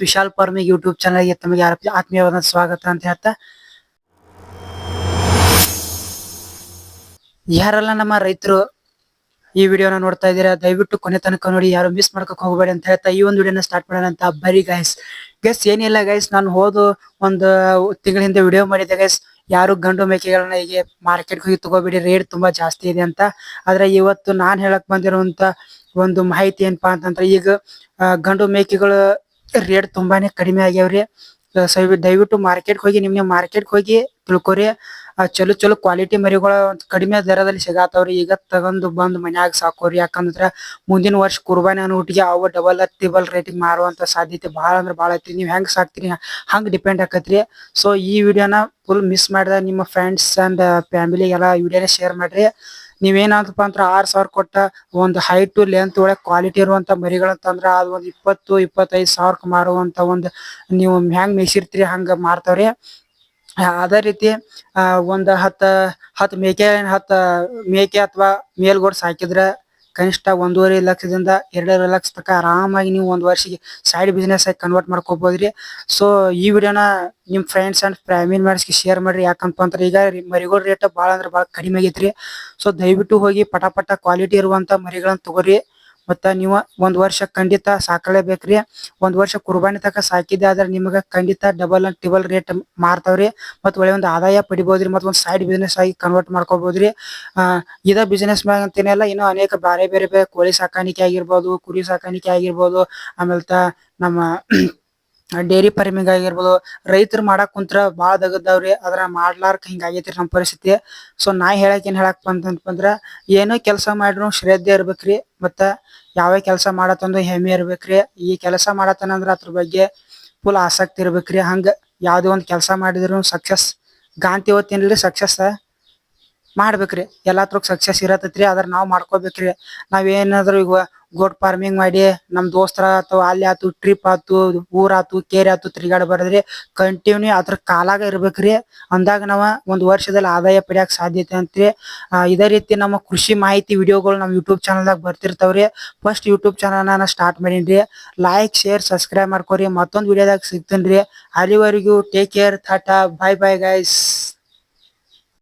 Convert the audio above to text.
Vishal farming YouTube ಚಾನಲ್ಗೆ ತಮಗೆ ಆತ್ಮೀಯವಾದ ಸ್ವಾಗತ ಅಂತ ಹೇಳ್ತಾ, ಯಾರೆಲ್ಲ ನಮ್ಮ ರೈತರು ಈ ವಿಡಿಯೋನ ನೋಡ್ತಾ ಇದ್ದೀರಾ ದಯವಿಟ್ಟು ಕೊನೆ ತನಕ ನೋಡಿ, ಯಾರು ಮಿಸ್ ಮಾಡ್ಕೋಕ್ ಹೋಗಬೇಡಿ ಅಂತ ಹೇಳ್ತಾ ಈ ಒಂದು ವಿಡಿಯೋನ ಸ್ಟಾರ್ಟ್ ಮಾಡೋಣ ಅಂತ. ಬರೀ ಗೈಸ್ ಏನಿಲ್ಲ ಗೈಸ್, ನಾನು ಒಂದು ತಿಂಗಳ ಹಿಂದೆ ವಿಡಿಯೋ ಮಾಡಿದ್ದೆ ಗೈಸ್. ಯಾರು ಗಂಡು ಮೇಕೆಗಳನ್ನ ಹೀಗೆ ಮಾರ್ಕೆಟ್ಗೆ ಹೋಗಿ ತಗೋಬೇಡಿ, ರೇಟ್ ತುಂಬಾ ಜಾಸ್ತಿ ಇದೆ ಅಂತ. ಆದ್ರೆ ಇವತ್ತು ನಾನ್ ಹೇಳಕ್ ಬಂದಿರುವಂತ ಒಂದು ಮಾಹಿತಿ ಏನಪ್ಪಾ ಅಂತಂದ್ರೆ, ಈಗ ಗಂಡು ಮೇಕೆಗಳು ರೇಟ್ ತುಂಬಾನೇ ಕಡಿಮೆ ಆಗ್ಯಾವ್ರಿ. ದಯವಿಟ್ಟು ಮಾರ್ಕೆಟ್ಗೆ ಹೋಗಿ ಮಾರ್ಕೆಟ್ಗೆ ಹೋಗಿ ತಿಳ್ಕೊರಿ. ಚಲೋ ಚಲೋ ಕ್ವಾಲಿಟಿ ಮರಿಗಳ ಕಡಿಮೆ ದರದಲ್ಲಿ ಸಿಗಾತಾವ್ರಿ. ಈಗ ತಗೊಂಡು ಬಂದ್ ಮನ್ಯಾಗ ಸಾಕೋರಿ. ಯಾಕಂದ್ರ ಮುಂದಿನ ವರ್ಷ ಕುರ್ಬಾನಿ ಅನ್ನೋ ಒಟ್ಟಿಗೆ ಅವು ಡಬಲ್ ಟಿಬಲ್ ರೇಟಿಗೆ ಮಾರುವಂತ ಸಾಧ್ಯತೆ ಬಹಳ ಅಂದ್ರೆ ಬಹಳ ಐತಿ. ನೀವ್ ಹೆಂಗ್ ಸಾಕ್ತಿರಿ ಹಂಗ್ ಡಿಪೆಂಡ್ ಆಕತ್ರಿ. ಸೊ ಈ ವಿಡಿಯೋನ ಫುಲ್ ಮಿಸ್ ಮಾಡಿದ ನಿಮ್ಮ ಫ್ರೆಂಡ್ಸ್ ಅಂಡ್ ಫ್ಯಾಮಿಲಿಗೆಲ್ಲ ಈ ವಿಡಿಯೋನ ಶೇರ್ ಮಾಡ್ರಿ. ನೀವೇನಂತಪ್ಪ ಅಂದ್ರ 6,000 ಕೊಟ್ಟ ಒಂದು ಹೈಟ್ ಟು ಲೆಂತ್ ಒಳಗೆ ಕ್ವಾಲಿಟಿ ಇರುವಂತ ಮರಿಗಳಂತಂದ್ರ ಅದು ಒಂದು 20-25 ಸಾವಿರಕ್ಕೆ ಮಾರುವಂತ ಒಂದು ನೀವು ಹೆಂಗ್ ಮೇಯಿಸಿರ್ತೀರಿ ಹಂಗ ಮಾರ್ತಾವ್ರಿ. ಅದೇ ರೀತಿ ಒಂದ್ 10 ಮೇಕೆ ಅಥವಾ ಮೇಲ್ಗೋಡ್ ಸಾಕಿದ್ರ ಕನಿಷ್ಠ 1.5 ಲಕ್ಷದಿಂದ 2 ಲಕ್ಷ ತನಕ ಆರಾಮಾಗಿ ನೀವು ಒಂದ್ ವರ್ಷಕ್ಕೆ ಸೈಡ್ ಬಿಸ್ನೆಸ್ ಆಗಿ ಕನ್ವರ್ಟ್ ಮಾಡ್ಕೋಬಹುದ್ರಿ. ಸೊ ಈ ವಿಡಿಯೋನ ನಿಮ್ ಫ್ರೆಂಡ್ಸ್ ಅಂಡ್ ಫ್ಯಾಮಿಲಿ ಮೆಂಬರ್ಸ್ಗೆ ಶೇರ್ ಮಾಡ್ರಿ. ಯಾಕಂತ ಅಂದ್ರೆ ಈಗ ಮರಿಗಳ ರೇಟ್ ಬಹಳ ಅಂದ್ರೆ ಬಹಳ ಕಡಿಮೆ ಆಗೈತ್ರಿ. ಸೊ ದಯವಿಟ್ಟು ಹೋಗಿ ಪಟ ಕ್ವಾಲಿಟಿ ಇರುವಂತ ಮರಿಗಳನ್ನ ತಗೋರಿ. ಮತ್ತ ನೀವು ಒಂದ್ ವರ್ಷ ಖಂಡಿತ ಸಾಕಲೇಬೇಕ್ರಿ. ಒಂದ್ ವರ್ಷ ಕುರ್ಬಾನಿ ತಕ ಸಾಕಿದ್ದೆ ಆದ್ರೆ ನಿಮ್ಗ ಖಂಡಿತ ಡಬಲ್ ಅಂಡ್ ಟಿಬಲ್ ರೇಟ್ ಮಾರ್ತಾವ್ರಿ. ಮತ್ ಒಳ್ಳೆ ಒಂದು ಆದಾಯ ಪಡಿಬಹುದ್ರಿ. ಮತ್ ಒಂದ್ ಸೈಡ್ ಬಿಸ್ನೆಸ್ ಆಗಿ ಕನ್ವರ್ಟ್ ಮಾಡ್ಕೋಬಹುದ್ರಿ. ಇದ ಬಿಸ್ನೆಸ್ ಮ್ಯಾಗ ಅಂತೇನೆಲ್ಲ ಇನ್ನೂ ಅನೇಕ ಬೇರೆ ಕೋಳಿ ಸಾಕಾಣಿಕೆ ಆಗಿರ್ಬೋದು, ಕುರಿ ಸಾಕಾಣಿಕೆ ಆಗಿರ್ಬೋದು, ಆಮೇಲೆ ನಮ್ಮ ಡೈರಿ ಫಾರ್ಮಿಂಗ್ ಆಗಿರ್ಬೋದು. ರೈತರು ಮಾಡಕ್ ಕುಂತ್ರ ಬಾಳ ದಗದವ್ರಿ. ಅದ್ರ ಮಾಡ್ಲಾರ್ಕ ಹಿಂಗ ಆಗೈತ್ರಿ ನಮ್ ಪರಿಸ್ಥಿತಿ. ಸೊ ನಾ ಏನ್ ಹೇಳಕ್ ಬಂತಂದ್ರ, ಏನೋ ಕೆಲಸ ಮಾಡ್ರು ಶ್ರದ್ಧೆ ಇರ್ಬೇಕ್ರಿ. ಮತ್ತ ಯಾವ ಕೆಲಸ ಮಾಡತ್ತಂದು ಹೆಮ್ಮೆ ಇರ್ಬೇಕ್ರಿ. ಈ ಕೆಲಸ ಮಾಡತ್ತನಂದ್ರ ಅದ್ರ ಬಗ್ಗೆ ಫುಲ್ ಆಸಕ್ತಿ ಇರ್ಬೇಕ್ರಿ. ಹಂಗ ಯಾವ್ದೇ ಒಂದ್ ಕೆಲಸ ಮಾಡಿದ್ರು ಸಕ್ಸಸ್ ಗಾಂತಿ ಓದ್ತೇನ್ರಿ, ಸಕ್ಸಸ್ ಮಾಡ್ಬೇಕ್ರಿ. ಎಲ್ಲಾತ್ರ ಸಕ್ಸಸ್ ಇರತೈತ್ರಿ. ಅದ್ರ ನಾವ್ ಮಾಡ್ಕೋಬೇಕ್ರಿ. ನಾವೇನಾದ್ರು ಈಗ ಗೋಟ್ ಫಾರ್ಮಿಂಗ್ ಮಾಡಿ ನಮ್ ದೋಸ್ತರ ಅಥವಾ ಅಲ್ಲಿ ಆತು ಟ್ರಿಪ್ ಆತು ಊರಾತು ಕೇರಿ ಆತು ತಿರ್ಗಾಡ ಬರದ್ರಿ. ಕಂಟಿನ್ಯೂ ಅದ್ರ ಕಾಲಾಗ ಇರ್ಬೇಕ್ರಿ. ಅಂದಾಗ ನಾವ ಒಂದ್ ವರ್ಷದಲ್ಲಿ ಆದಾಯ ಪಡಿಯಾಕ ಸಾಧ್ಯತೆ ಅಂತ್ರಿ. ಇದೇ ರೀತಿ ನಮ್ಮ ಕೃಷಿ ಮಾಹಿತಿ ವಿಡಿಯೋಗಳು ನಮ್ ಯೂಟ್ಯೂಬ್ ಚಾನಲ್ದಾಗ ಬರ್ತಿರ್ತಾವ್ರಿ. ಫಸ್ಟ್ ಯೂಟ್ಯೂಬ್ ಚಾನಲ್ ನಾನು ಸ್ಟಾರ್ಟ್ ಮಾಡೀನ್ರಿ. ಲೈಕ್ ಶೇರ್ ಸಬ್ಸ್ಕ್ರೈಬ್ ಮಾಡ್ಕೊರಿ. ಮತ್ತೊಂದ್ ವಿಡಿಯೋದಾಗ ಸಿಗ್ತೇನ್ರಿ. ಅಲ್ಲಿವರೆಗೂ take care, tata, bye bye guys.